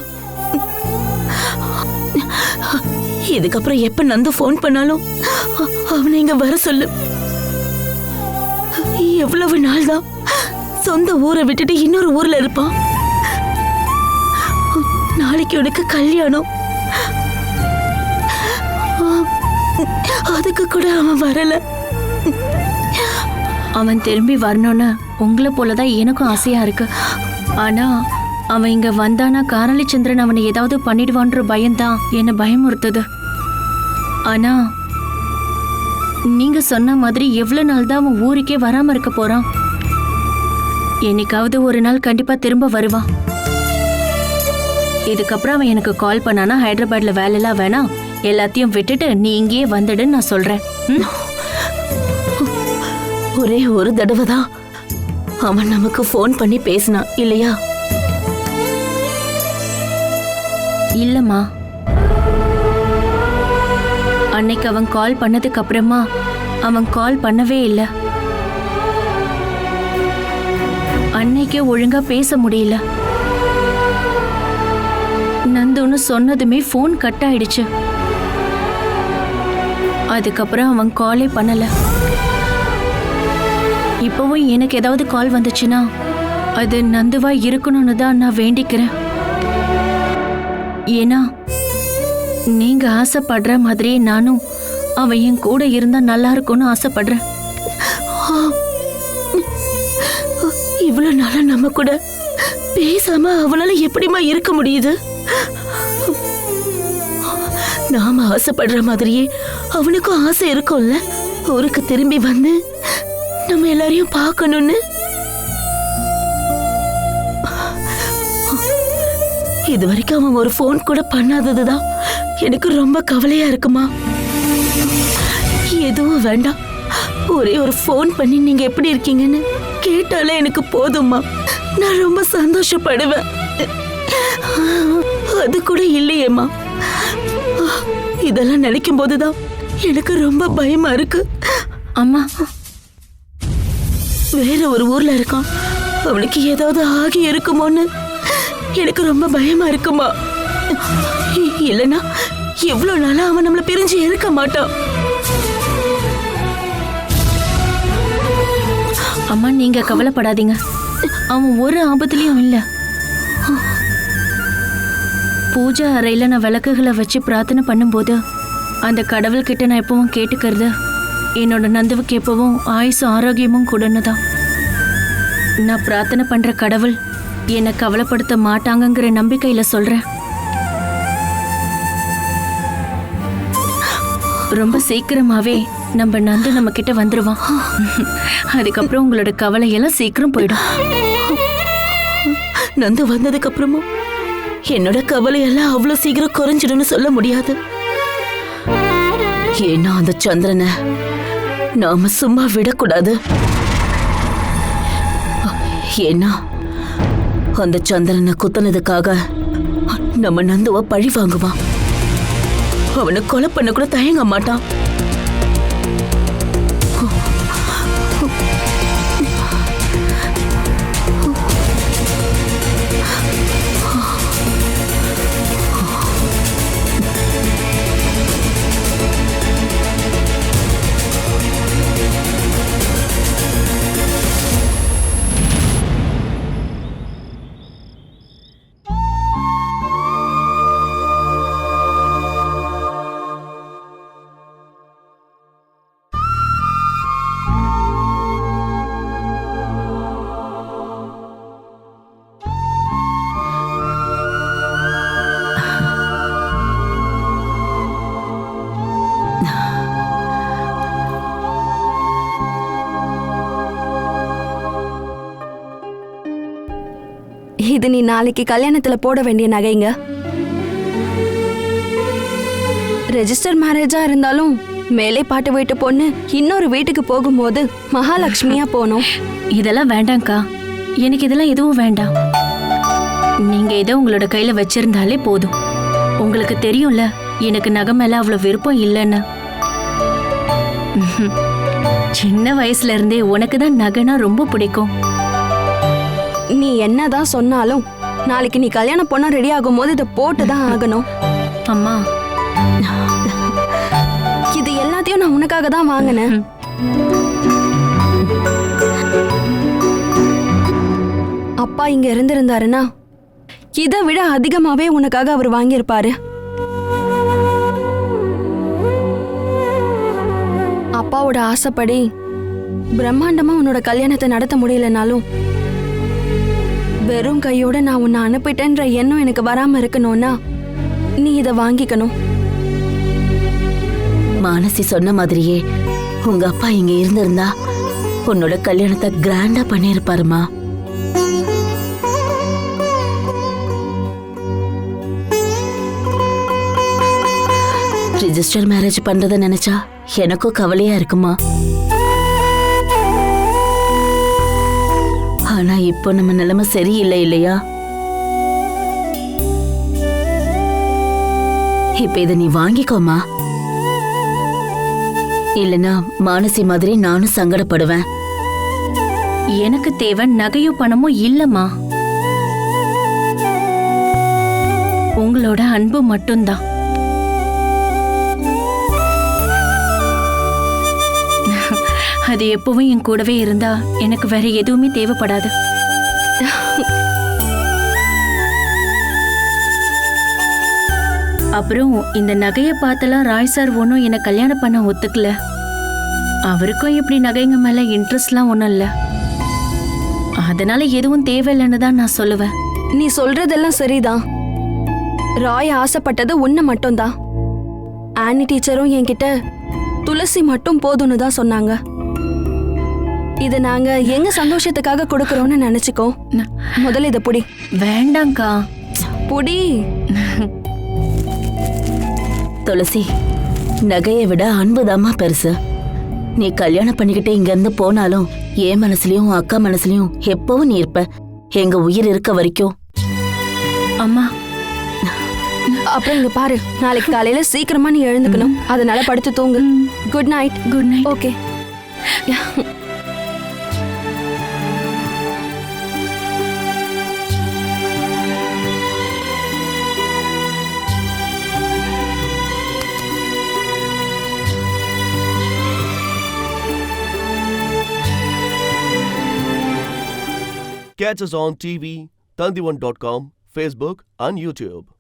இதுக்கப்புறம் எப்ப நந்து போன் பண்ணாலும் அவனை இங்க வர சொல்லு. எவ்வளவு நாள் தான் சொந்த ஊரை விட்டுட்டு இன்னொரு ஊர்ல இருப்பான். நாளைக்கு உனக்கு கல்யாணம், அதுக்கு கூட அவன் வரல. அவன் திரும்பி வரணும்னு உங்களை போலதான் எனக்கும் ஆசையா இருக்கு. ஆனா அவன் இங்க வந்தானா காரளிச்சந்திரன் அவனை ஏதாவது பண்ணிடுவான்ற பயம்தான் என்ன பயமுறுத்துது. ஆனா நீங்க சொன்ன மாதிரி எவ்வளவு நாள் தான் அவன் ஊருக்கே வராம இருக்க போறான்? என்னைக்காவது ஒரு நாள் கண்டிப்பா திரும்ப வருவான். இதுக்கப்புறம் அவன் எனக்கு கால் பண்ணானா ஹைதராபாத்ல வேலையெல்லாம் வேணாம், எல்லாத்தையும் விட்டுட்டு நீ இங்கேயே வந்துடுன்னு நான் சொல்றேன். ஒரே ஒரு தடவை தான் அவன் நமக்கு போன் பண்ணி பேசினான் இல்லையா? இல்லம்மா, அன்னைக்கு அவன் கால் பண்ணதுக்கு அப்புறமா அவன் கால் பண்ணவே இல்லை. அன்னைக்கே ஒழுங்கா பேச முடியல. நந்துன்னு சொன்னதுமே போன் கட் ஆயிடுச்சு. அதுக்கப்புறம் அவன் காலே பண்ணல. இப்பவும் எனக்கு ஏதாவது கால் வந்துச்சுன்னா அது நந்துவா இருக்கணும்னு தான் நான் வேண்டிக்கிறேன். ஏன்னா நீங்க ஆசைப்படுற மாதிரியே நானும் அவன் என் கூட இருந்தா நல்லா இருக்கும்னு ஆசைப்படுறேன். இவ்வளவு நாளா நம்ம கூட பேசாம அவனால எப்படிமா இருக்க முடியுது? நாம ஆசைப்படுற மாதிரியே அவனுக்கும் ஆசை இருக்கும்ல, ஊருக்கு திரும்பி வந்து நம்ம எல்லாரையும் பார்க்கணும்னு. இது வரைக்கும் அவன் ஒரு போன் கூட பண்ணாததுதான் எனக்கு ரொம்ப கவலையா இருக்குமா. எதுவும் வேண்டாம், ஒரே ஒரு போன் பண்ணி நீங்க எப்படி இருக்கீங்கன்னு கேட்டாலே எனக்கு போதும்மா. நான் ரொம்ப சந்தோஷப்படுவேன். அது கூட இல்லையேம்மா. இதெல்லாம் நினைக்கும் போதுதான் எனக்கு ரொம்ப பயமா இருக்கு. அம்மா, வேற ஒரு ஊர்ல இருக்கான், அவனுக்கு ஏதாவது ஆகி இருக்குமோன்னு எனக்கு ரொம்ப பயமா இருக்குமா. இல்லனா எவ்வளவு நாளா அவன் நம்மள பிரிஞ்சு இருக்க மாட்டான். அம்மா நீங்க கவலைப்படாதீங்க, அவன் ஒரு ஆபத்துலயும் இல்ல. பூஜை அறையில நான் விளக்குகளை வச்சு பிரார்த்தனை பண்ணும்போது அந்த கடவுள்கிட்ட நான் எப்பவும் கேட்டுக்கிறது என்னோட நந்துவுக்கு எப்பவும் ஆயுசும் ஆரோக்கியமும் கூடன்னு தான். நான் பிரார்த்தனை பண்ற கடவுள் என்னை கவலைப்படுத்த மாட்டாங்கங்கிற நம்பிக்கையில சொல்றேன். ரொம்ப சீக்கிரமாவே நம்ம நந்து நம்ம கிட்ட வந்துருவான். அதுக்கப்புறம் உங்களோட கவலை எல்லாம் சீக்கிரம் போயிடும். நந்து வந்ததுக்கு அப்புறமும் என்னோட கவலை எல்லாம் அவ்வளவு சீக்கிரம் குறைஞ்சிடும்னு சொல்ல முடியாது. ஏன்னா அந்த சந்திரனை நாம சும்மா விடக்கூடாது. ஏன்னா அந்த சந்திரனை குத்தனதுக்காக நம்ம நந்துவ பழி வாங்குவான். அவனை கொலை பண்ண கூட தயங்க மாட்டான். இது நீ நாளைக்கு கல்யாணத்துல போட வேண்டிய நகைங்க. ரெஜிஸ்டர் மேரேஜா இருந்தாலும் மேலே பாட்டு வீட்டு பொண்ணு இன்னொரு வீட்டுக்கு போகும்போது மகாலட்சுமியா போனோம். இதெல்லாம் வேண்டாம்க்கா, எனக்கு இதெல்லாம் எதுவும் வேண்டாம். நீங்க ஏதோ உங்களோட கையில வச்சிருந்தாலே போதும். உங்களுக்கு தெரியும்ல எனக்கு நகை மேல அவ்வளவு விருப்பம் இல்லைன்னு. சின்ன வயசுல இருந்தே உனக்கு தான் நகைனா ரொம்ப பிடிக்கும். நீ என்னதான் சொன்னாலும் நாளைக்கு நீ கல்யாணம் பொண்ணா ரெடி ஆகும் போது இதை போட்டுதான் ஆகணும். அம்மா இது எல்லாத்தையும் நான் உனக்காக தான் வாங்கினேன். அப்பா இங்க இருந்திருந்தாருன்னா இதை விட அதிகமாவே உனக்காக அவர் வாங்கியிருப்பாரு. அப்பாவோட ஆசைப்படி பிரம்மாண்டமா உன்னோட கல்யாணத்தை நடத்த முடியலனாலும் வெறும் கையோட நான் உன்னை அனுப்பிட்டேன்ற எண்ணம் எனக்கு வராம இருக்கணும்னா நீ இதை வாங்கிக்கணும். மானசி சொன்ன மாதிரியே உங்க அப்பா இங்க இருந்திருந்தா உன்னோட கல்யாணத்தை கிராண்டா பண்ணிருப்பாருமா. ரிஜிஸ்டர் மேரேஜ் பண்றத நினைச்சா எனக்கும் கவலையா இருக்குமா. ஆனா இப்போ நம்ம நிலைமை சரியில்லை இல்லையா. இப்ப இத நீ வாங்கிக்கோமா. இல்லனா மானசி மாதிரி நானும் சங்கடப்படுவேன். எனக்கு தேவை நகையோ பணமோ இல்லம்மா, உங்களோட அன்பு மட்டும்தான். அது எப்பவும் என் கூடவே இருந்தா எனக்கு வேற எதுவுமே தேவைப்படாது. அப்புறம் இந்த நகையை பார்த்தலாம் ராய் சார் ஒன்றும் என்னை கல்யாணம் பண்ண ஒத்துக்கல. அவருக்கும் இப்படி நகைங்க மேல இன்ட்ரெஸ்ட்லாம் ஒன்றும் இல்லை. அதனால எதுவும் தேவையில்லைன்னு தான் நான் சொல்லுவேன். நீ சொல்றதெல்லாம் சரிதான். ராய் ஆசைப்பட்டது உன்னை மட்டும்தான். ஆனி டீச்சரும் என்கிட்ட துளசி மட்டும் போதும்னு தான் சொன்னாங்க. இதை நாங்க எங்க சந்தோஷத்துக்காக கொடுக்கறோம்னு நினைச்சுக்கோ. முதல்ல இதை புடி. வேண்டாங்க்கா, புடி. துளசி, நகையை விட அன்புதாம்மா பெருசு. நீ கல்யாணம் பண்ணிக்கிட்டே இங்க இருந்து போனாலும் என் மனசுலயும் அக்கா மனசுலயும் எப்பவும் நீ இருப்ப, எங்க உயிர் இருக்க வரைக்கும். அம்மா அப்புறம் இங்க பாரு, நாளைக்கு காலையில சீக்கிரமா நீ எழுந்துக்கணும். அதனால படுத்து தூங்கு. Good night. Good night. Okay. Catch us on TV, Tandivan.com, Facebook and YouTube.